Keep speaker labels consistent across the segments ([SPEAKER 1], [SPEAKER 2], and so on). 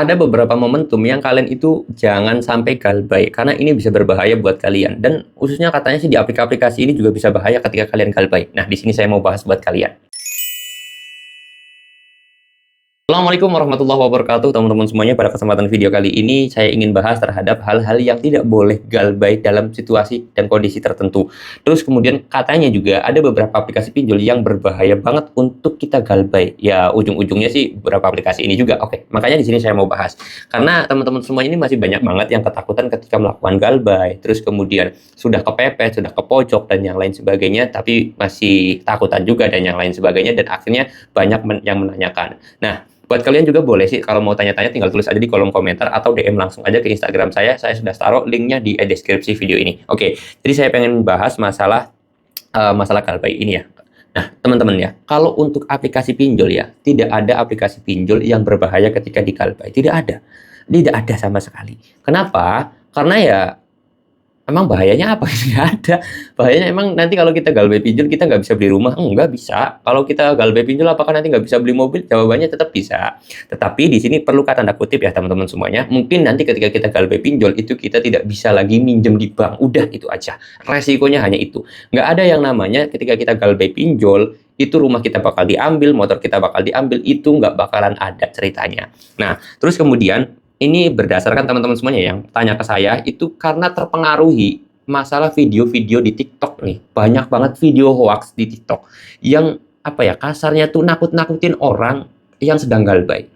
[SPEAKER 1] Ada beberapa momentum yang kalian itu jangan sampai galbay, karena ini bisa berbahaya buat kalian. Dan khususnya katanya sih di aplikasi ini juga bisa bahaya ketika kalian galbay. Nah, di sini saya mau bahas buat kalian. Assalamualaikum warahmatullahi wabarakatuh teman-teman semuanya. Pada kesempatan video kali ini saya ingin bahas terhadap hal-hal yang tidak boleh galbay dalam situasi dan kondisi tertentu. Terus kemudian katanya juga ada beberapa aplikasi pinjol yang berbahaya banget untuk kita galbay. Ya ujung-ujungnya sih beberapa aplikasi ini juga. Oke, makanya di sini saya mau bahas. Karena teman-teman semuanya ini masih banyak banget yang ketakutan ketika melakukan galbay. Terus kemudian sudah kepepet, sudah ke pojok dan yang lain sebagainya, tapi masih takutan juga dan yang lain sebagainya, dan akhirnya banyak yang menanyakan. Nah, buat kalian juga boleh sih, kalau mau tanya-tanya tinggal tulis aja di kolom komentar atau DM langsung aja ke Instagram saya. Saya sudah taruh linknya di deskripsi video ini. Oke, jadi saya pengen bahas masalah masalah galbay ini ya. Nah, teman-teman ya, kalau untuk aplikasi pinjol ya, tidak ada aplikasi pinjol yang berbahaya ketika di galbay. Tidak ada. Tidak ada sama sekali. Kenapa? Karena ya emang bahayanya apa? Nggak ada. Bahayanya emang nanti kalau kita galbay pinjol kita nggak bisa beli rumah? Enggak bisa. Kalau kita galbay pinjol apakah nanti nggak bisa beli mobil? Jawabannya tetap bisa. Tetapi di sini perlu tanda kutip ya teman-teman semuanya. Mungkin nanti ketika kita galbay pinjol itu kita tidak bisa lagi minjem di bank. Udah itu aja. Resikonya hanya itu. Nggak ada yang namanya ketika kita galbay pinjol itu rumah kita bakal diambil, motor kita bakal diambil, itu nggak bakalan ada ceritanya. Nah, terus kemudian ini berdasarkan teman-teman semuanya yang tanya ke saya itu karena terpengaruhi masalah video-video di TikTok nih. Banyak banget video hoax di TikTok yang apa ya, kasarnya tuh nakut-nakutin orang yang sedang galbay.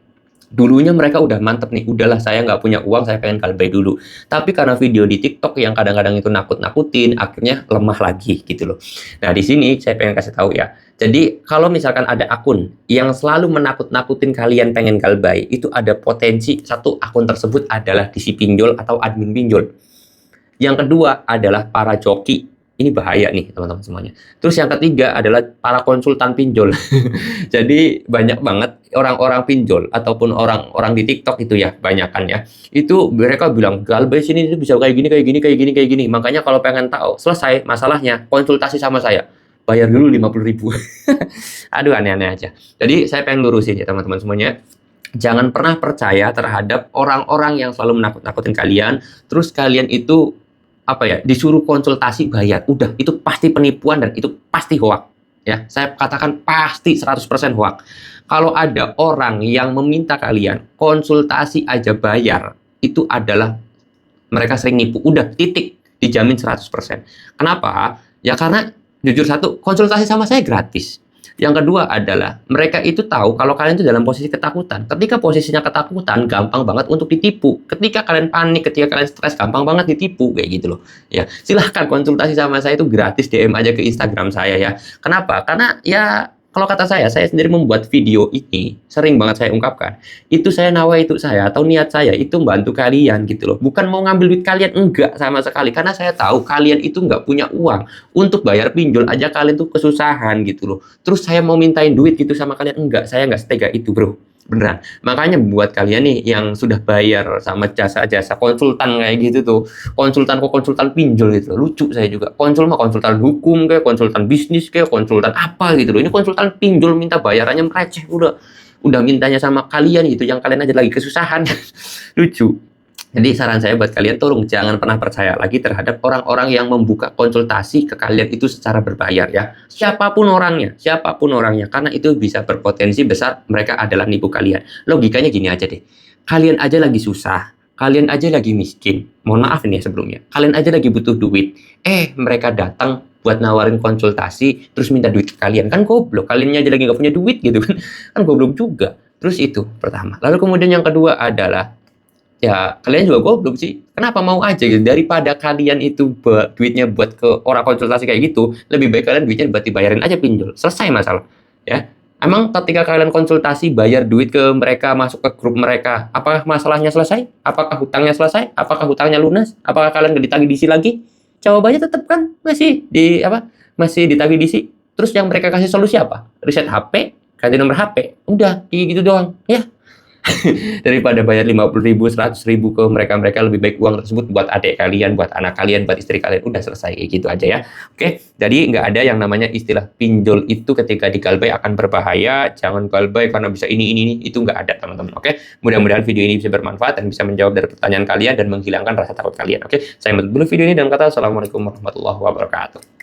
[SPEAKER 1] Dulunya mereka udah mantep nih, udahlah saya nggak punya uang, saya pengen galbay dulu. Tapi karena video di TikTok yang kadang-kadang itu nakut-nakutin, akhirnya lemah lagi gitu loh. Nah, di sini saya pengen kasih tahu ya. Jadi, kalau misalkan ada akun yang selalu menakut-nakutin kalian pengen galbay, itu ada potensi satu akun tersebut adalah DC pinjol atau admin pinjol. Yang kedua adalah para joki. Ini bahaya nih teman-teman semuanya. Terus yang ketiga adalah para konsultan pinjol. Jadi banyak banget orang-orang pinjol ataupun orang-orang di TikTok itu ya, banyakan ya. Itu mereka bilang galbay sini itu bisa kayak gini, kayak gini, kayak gini, kayak gini. Makanya kalau pengen tahu selesai masalahnya, konsultasi sama saya. Bayar dulu 50.000. Aduh, aneh-aneh aja. Jadi saya pengen lurusin ya teman-teman semuanya. Jangan pernah percaya terhadap orang-orang yang selalu menakut-nakutin kalian. Terus kalian itu apa ya, disuruh konsultasi bayar. Udah, itu pasti penipuan dan itu pasti hoax. Ya, saya katakan pasti 100% hoax. Kalau ada orang yang meminta kalian konsultasi aja bayar, itu adalah mereka sering nipu. Udah, titik, dijamin 100%. Kenapa? Ya karena jujur satu, konsultasi sama saya gratis. Yang kedua adalah mereka itu tahu kalau kalian itu dalam posisi ketakutan. Ketika posisinya ketakutan, gampang banget untuk ditipu. Ketika kalian panik, ketika kalian stres, gampang banget ditipu kayak gitu loh. Ya, silahkan konsultasi sama saya itu gratis, DM aja ke Instagram saya ya. Kenapa? Karena ya kalau kata saya sendiri membuat video ini sering banget saya ungkapkan. Itu saya nawa itu saya atau niat saya itu membantu kalian gitu loh. Bukan mau ngambil duit kalian, enggak sama sekali. Karena saya tahu kalian itu nggak punya uang untuk bayar pinjol aja, kalian tuh kesusahan gitu loh. Terus saya mau mintain duit gitu sama kalian, enggak, saya nggak setega itu bro, beneran. Makanya buat kalian nih yang sudah bayar sama jasa-jasa konsultan kayak gitu tuh, konsultan pinjol gitu loh. Lucu saya juga, konsultan hukum kayak konsultan bisnis kayak konsultan apa gitu loh. Ini konsultan pinjol minta bayarannya receh, udah mintanya sama kalian gitu yang kalian aja lagi kesusahan. Lucu. Jadi saran saya buat kalian, tolong jangan pernah percaya lagi terhadap orang-orang yang membuka konsultasi ke kalian itu secara berbayar ya. Siapapun orangnya, karena itu bisa berpotensi besar mereka adalah nipu kalian. Logikanya gini aja deh, kalian aja lagi susah, kalian aja lagi miskin, mohon maaf ini ya sebelumnya, kalian aja lagi butuh duit, mereka datang buat nawarin konsultasi, terus minta duit ke kalian, kan goblok, kaliannya aja lagi nggak punya duit gitu kan goblok juga. Terus itu pertama, lalu kemudian yang kedua adalah, ya kalian juga goblok sih. Kenapa mau aja gitu? Daripada kalian itu duitnya buat ke orang konsultasi kayak gitu, lebih baik kalian duitnya buat dibayarin aja pinjol. Selesai masalah. Ya. Emang ketika kalian konsultasi bayar duit ke mereka, masuk ke grup mereka, apakah masalahnya selesai? Apakah hutangnya selesai? Apakah hutangnya lunas? Apakah kalian nggak ditagih DC lagi? Jawabannya tetap kan masih di apa? Masih ditagih DC. Terus yang mereka kasih solusi apa? Reset HP, ganti nomor HP. Udah, kayak gitu doang. Ya. Daripada bayar 50.000, 100.000 ke mereka-mereka, lebih baik uang tersebut buat adik kalian, buat anak kalian, buat istri kalian, udah selesai kayak gitu aja ya. Oke, jadi nggak ada yang namanya istilah pinjol itu ketika digalbay akan berbahaya, jangan galbay karena bisa ini, itu nggak ada teman-teman. Oke, mudah-mudahan video ini bisa bermanfaat dan bisa menjawab dari pertanyaan kalian dan menghilangkan rasa takut kalian. Oke, saya menutup dulu video ini dengan kata assalamualaikum warahmatullahi wabarakatuh.